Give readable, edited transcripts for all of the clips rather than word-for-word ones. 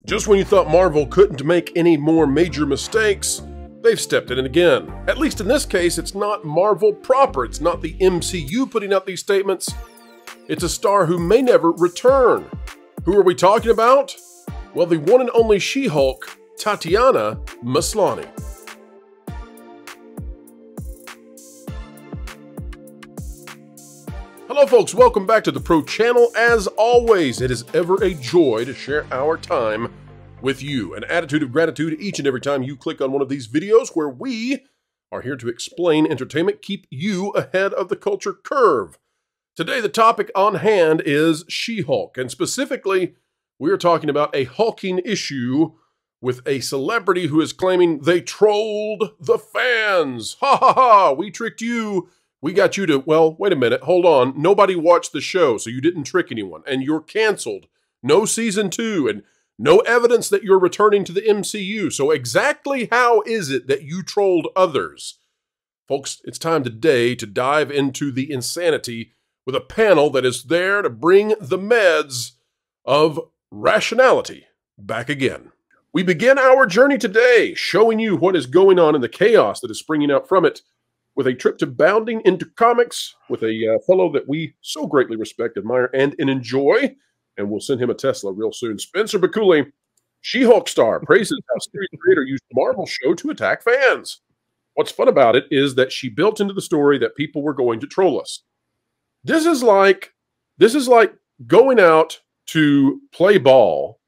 Just when you thought Marvel couldn't make any more major mistakes, they've stepped in again. At least in this case, it's not Marvel proper. It's not the MCU putting out these statements. It's a star who may never return. Who are we talking about? Well, the one and only She-Hulk, Tatiana Maslany. Hello folks, welcome back to the Pro Channel. As always, it is ever a joy to share our time with you. An attitude of gratitude each and every time you click on one of these videos where we are here to explain entertainment, keep you ahead of the culture curve. Today, the topic on hand is She-Hulk, and specifically, we are talking about a hulking issue with a celebrity who is claiming they trolled the fans. Ha ha ha, we tricked you. We got you to, well, wait a minute, hold on. Nobody watched the show, so you didn't trick anyone, and you're canceled. No season 2, and no evidence that you're returning to the MCU. So exactly how is it that you trolled others? Folks, it's time today to dive into the insanity with a panel that is there to bring the meds of rationality back again. We begin our journey today showing you what is going on in the chaos that is springing out from it, with a trip to bounding into comics with a fellow that we so greatly respect, admire, and enjoy. And we'll send him a Tesla real soon. Spencer Bakuli, She-Hulk star, praises how series creator used the Marvel show to attack fans. What's fun about it is that she built into the story that people were going to troll us. This is like going out to play ball,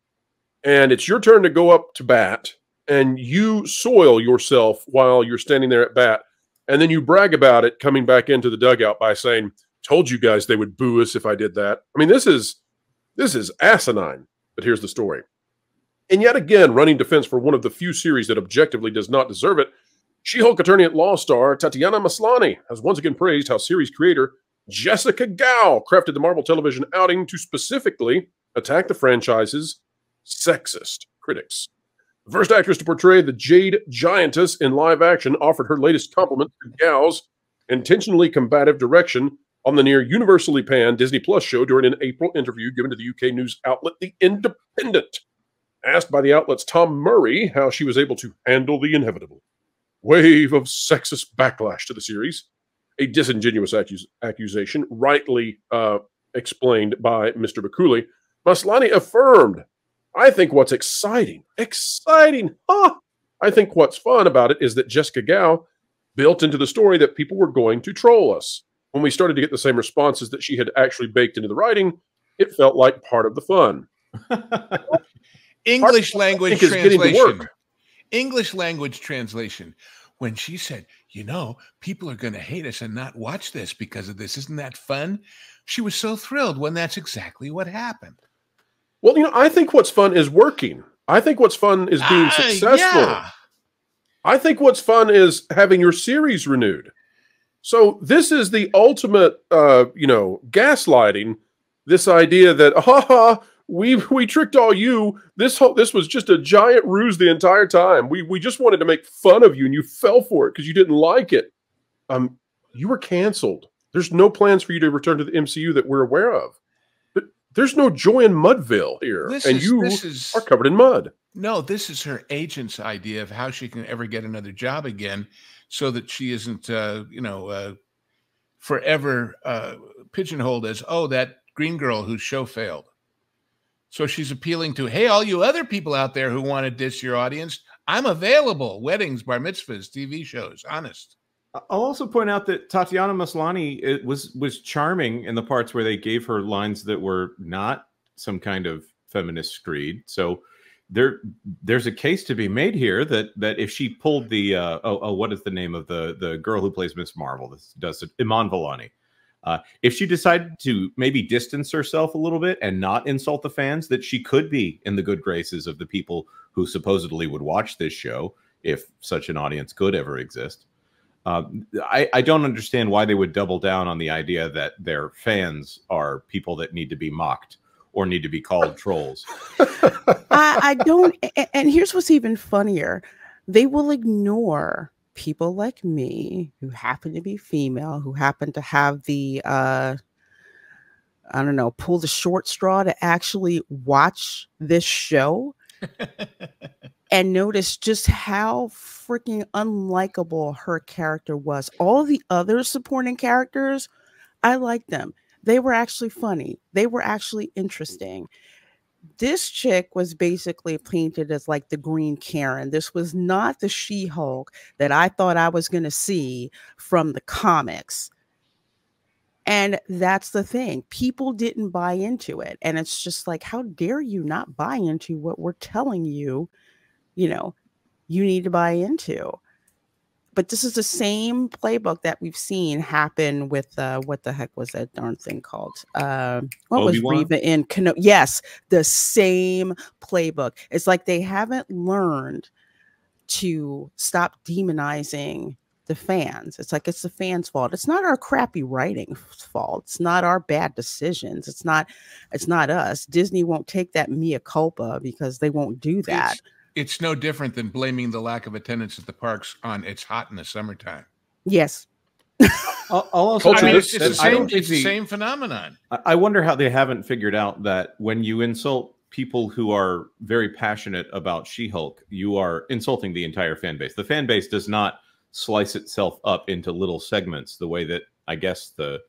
and it's your turn to go up to bat, and you soil yourself while you're standing there at bat. And then you brag about it coming back into the dugout by saying, told you guys they would boo us if I did that. I mean, this is asinine, but here's the story. And yet again, running defense for one of the few series that objectively does not deserve it, She-Hulk attorney-at-law star Tatiana Maslany has once again praised how series creator Jessica Gao crafted the Marvel television outing to specifically attack the franchise's sexist critics. The first actress to portray the Jade Giantess in live action offered her latest compliment to Gao's intentionally combative direction on the near universally panned Disney Plus show during an April interview given to the UK news outlet The Independent. Asked by the outlet's Tom Murray how she was able to handle the inevitable wave of sexist backlash to the series, a disingenuous accusation rightly explained by Mr. Bakuli, Maslany affirmed, I think what's exciting, I think what's fun about it is that Jessica Gao built into the story that people were going to troll us. When we started to get the same responses that she had actually baked into the writing, it felt like part of the fun. English language translation. English language translation. When she said, you know, people are going to hate us and not watch this because of this. Isn't that fun? She was so thrilled when that's exactly what happened. Well, you know, I think what's fun is working. I think what's fun is being successful. Yeah. I think what's fun is having your series renewed. So this is the ultimate, you know, gaslighting. This idea that, we tricked all you. This was just a giant ruse the entire time. We just wanted to make fun of you, and you fell for it because you didn't like it. You were canceled. There's no plans for you to return to the MCU that we're aware of. There's no joy in Mudville here, you are covered in mud. No, this is her agent's idea of how she can ever get another job again so that she isn't, you know, forever pigeonholed as, oh, that green girl whose show failed. So she's appealing to, hey, all you other people out there who want to diss your audience, I'm available. Weddings, bar mitzvahs, TV shows, honest. I'll also point out that Tatiana Maslany was charming in the parts where they gave her lines that were not some kind of feminist screed. So there's a case to be made here that if she pulled the what is the name of the girl who plays Miss Marvel? This does it, Iman Vellani. If she decided to maybe distance herself a little bit and not insult the fans, that she could be in the good graces of the people who supposedly would watch this show, if such an audience could ever exist. I don't understand why they would double down on the idea that their fans are people that need to be mocked or need to be called trolls. I don't. And here's what's even funnier. They will ignore people like me who happen to be female, who happen to have the, I don't know, pull the short straw to actually watch this show. and noticed just how freaking unlikable her character was. All the other supporting characters, I liked them. They were actually funny. They were actually interesting. This chick was basically painted as like the Green Karen. This was not the She-Hulk that I thought I was going to see from the comics. And that's the thing. People didn't buy into it. And it's just like, how dare you not buy into what we're telling you, you need to buy into. But this is the same playbook that we've seen happen with what the heck was that darn thing called? What was Reva in Kenobi? Yes, the same playbook. It's like they haven't learned to stop demonizing the fans. It's like it's the fans' fault. It's not our crappy writing fault. It's not our bad decisions. It's not us. Disney won't take that mea culpa because they won't do that. It's no different than blaming the lack of attendance at the parks on it's hot in the summertime. Yes. I'll also it's the same phenomenon. I wonder how they haven't figured out that when you insult people who are very passionate about She-Hulk, you are insulting the entire fan base. The fan base does not slice itself up into little segments the way that I guess the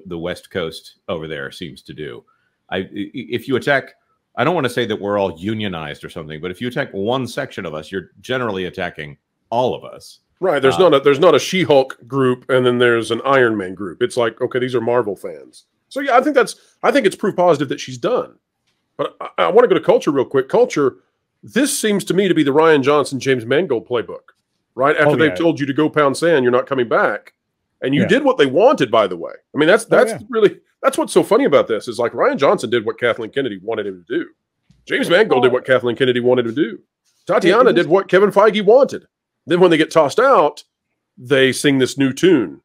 West Coast over there seems to do. If you attack, I don't want to say that we're all unionized or something, but if you attack one section of us, you're generally attacking all of us. Right. There's not a She-Hulk group and then there's an Iron Man group. It's like, okay, these are Marvel fans. So yeah, I think it's proof positive that she's done. But I want to go to Culture real quick. Culture, this seems to me to be the Rian Johnson, James Mangold playbook, right? After they've told you to go pound sand, you're not coming back. And you did what they wanted, by the way. I mean, that's really, that's what's so funny about this is like Rian Johnson did what Kathleen Kennedy wanted him to do. James Mangold did what Kathleen Kennedy wanted him to do. Tatiana did what Kevin Feige wanted. Then when they get tossed out, they sing this new tune.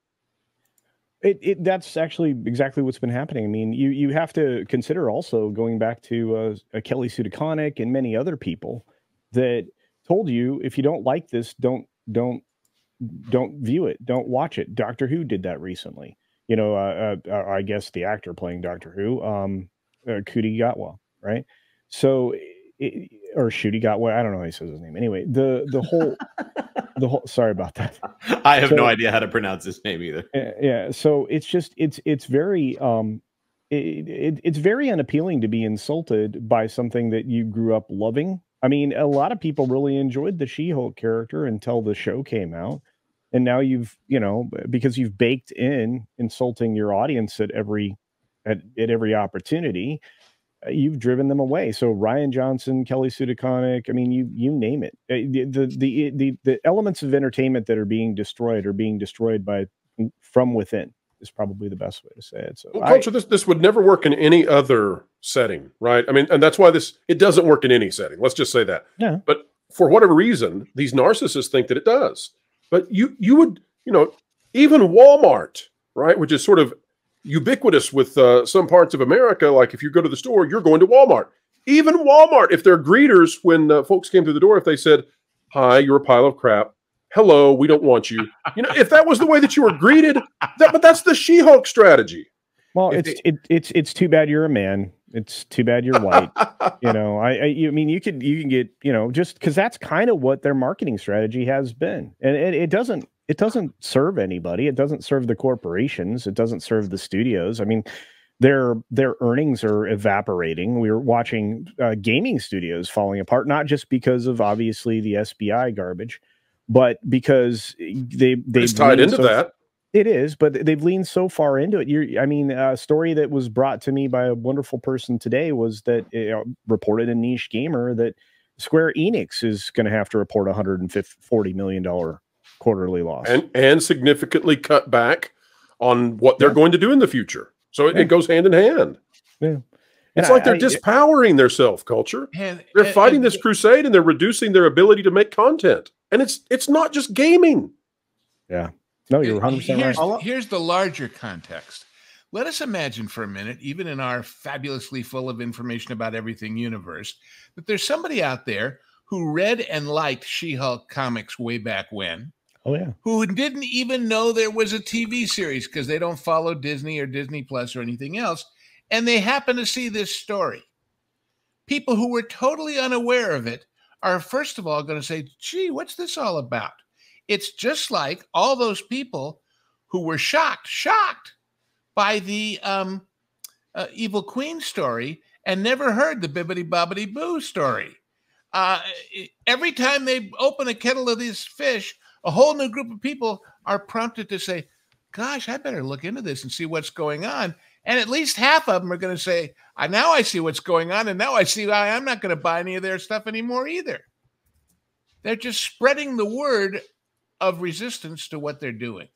That's actually exactly what's been happening. I mean, you have to consider also going back to Kelly Sue DeConnick and many other people that told you if you don't like this, don't view it, don't watch it. Doctor Who did that recently. I guess the actor playing Doctor Who, Kuti Gatwa, right? So, or Shooty Gatwa, I don't know how he says his name. Anyway, the whole. Sorry about that. I have no idea how to pronounce his name either. Yeah. So it's just, it's very, it's very unappealing to be insulted by something that you grew up loving. I mean, a lot of people really enjoyed the She-Hulk character until the show came out. And now you've, because you've baked in insulting your audience at every opportunity, you've driven them away. So Rian Johnson, Kelly Sue DeConnick, I mean, you name it. The elements of entertainment that are being destroyed from within is probably the best way to say it. So, Culture, this would never work in any other setting, right? I mean, and that's why it doesn't work in any setting. Let's just say that. Yeah. But for whatever reason, these narcissists think that it does. But you would, even Walmart, right, which is sort of ubiquitous with some parts of America. Like if you go to the store, you're going to Walmart. Even Walmart, if they're greeters, when folks came through the door, if they said, "Hi, you're a pile of crap. Hello, we don't want you." If that was the way that you were greeted, but that's the She-Hulk strategy. Well, it's too bad you're a man. It's too bad you're white. I mean, you can get, just because that's kind of what their marketing strategy has been, and it doesn't serve anybody. It doesn't serve the corporations. It doesn't serve the studios. I mean, their earnings are evaporating. We're watching gaming studios falling apart, not just because of obviously the SBI garbage, but because it's tied into that. It is, but they've leaned so far into it. A story that was brought to me by a wonderful person today was that reported in Niche Gamer that Square Enix is going to have to report $140 million quarterly loss and significantly cut back on what they're going to do in the future. So it goes hand in hand. Yeah. It's like they're dispowering their self-culture. They're fighting this crusade and they're reducing their ability to make content. And it's not just gaming. Yeah. No, you're 100% right. Here's the larger context. Let us imagine for a minute, even in our fabulously full of information about everything universe, that there's somebody out there who read and liked She-Hulk comics way back when. Oh, yeah. Who didn't even know there was a TV series because they don't follow Disney or Disney Plus or anything else. And they happen to see this story. people who were totally unaware of it are, first of all, going to say, gee, what's this all about? It's just like all those people who were shocked by the Evil Queen story and never heard the Bibbidi Bobbidi Boo story. Every time they open a kettle of these fish, a whole new group of people are prompted to say, gosh, I better look into this and see what's going on. And at least half of them are going to say, now I see what's going on, and now I see why I'm not going to buy any of their stuff anymore either. They're just spreading the word of resistance to what they're doing.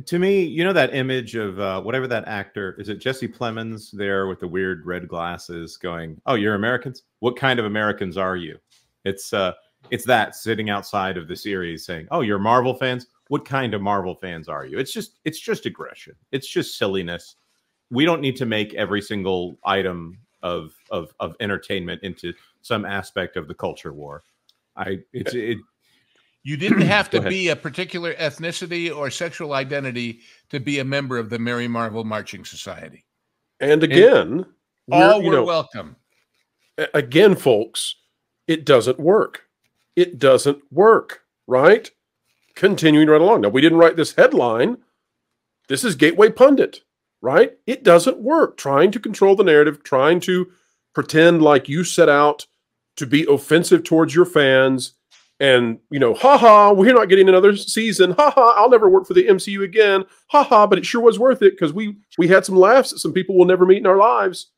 To me, you know that image of whatever that actor, is it Jesse Plemons there with the weird red glasses going, oh, you're Americans? What kind of Americans are you? It's that sitting outside of the series saying, oh, you're Marvel fans? What kind of Marvel fans are you? It's just aggression. It's just silliness. We don't need to make every single item of entertainment into some aspect of the culture war. You didn't have to be a particular ethnicity or sexual identity to be a member of the Merry Marvel Marching Society. And again, all were welcome. Again, folks, it doesn't work. It doesn't work, right? Continuing right along. Now, we didn't write this headline. This is Gateway Pundit, right? It doesn't work. Trying to control the narrative, trying to pretend like you set out to be offensive towards your fans. And, you know, haha, we're not getting another season. Haha, I'll never work for the MCU again. Haha, but it sure was worth it because we had some laughs at some people we'll never meet in our lives.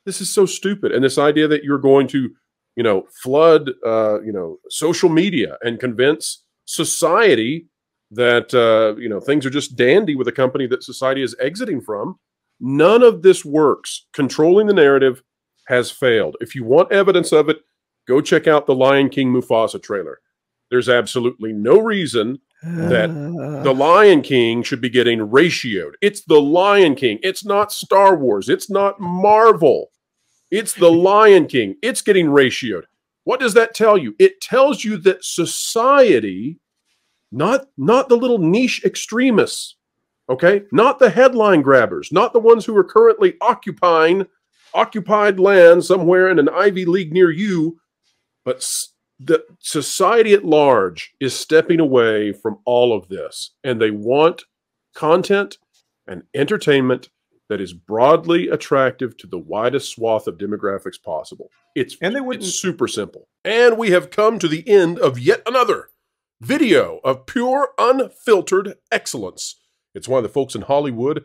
This is so stupid. And this idea that you're going to, you know, flood, you know, social media and convince society that, you know, things are just dandy with a company that society is exiting from. None of this works. Controlling the narrative has failed. If you want evidence of it, go check out the Lion King Mufasa trailer. There's absolutely no reason that the Lion King should be getting ratioed. It's the Lion King. It's not Star Wars. It's not Marvel. It's the Lion King. It's getting ratioed. What does that tell you? It tells you that society, not the little niche extremists, okay? Not the headline grabbers, not the ones who are currently occupied land somewhere in an Ivy League near you, but the society at large is stepping away from all of this, and they want content and entertainment that is broadly attractive to the widest swath of demographics possible. It's super simple. And we have come to the end of yet another video of pure, unfiltered excellence. It's why the folks in Hollywood,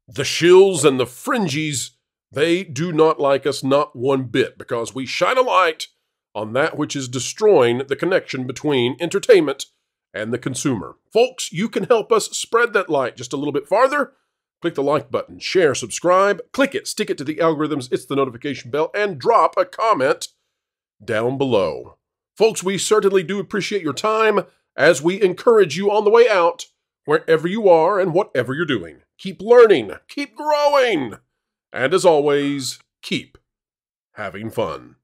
the shills and the fringies, they do not like us not one bit, because we shine a light on that which is destroying the connection between entertainment and the consumer. Folks, you can help us spread that light just a little bit farther. Click the like button, share, subscribe, click it, stick it to the algorithms, it's the notification bell, and drop a comment down below. Folks, we certainly do appreciate your time as we encourage you on the way out, wherever you are and whatever you're doing. Keep learning, keep growing, and as always, keep having fun.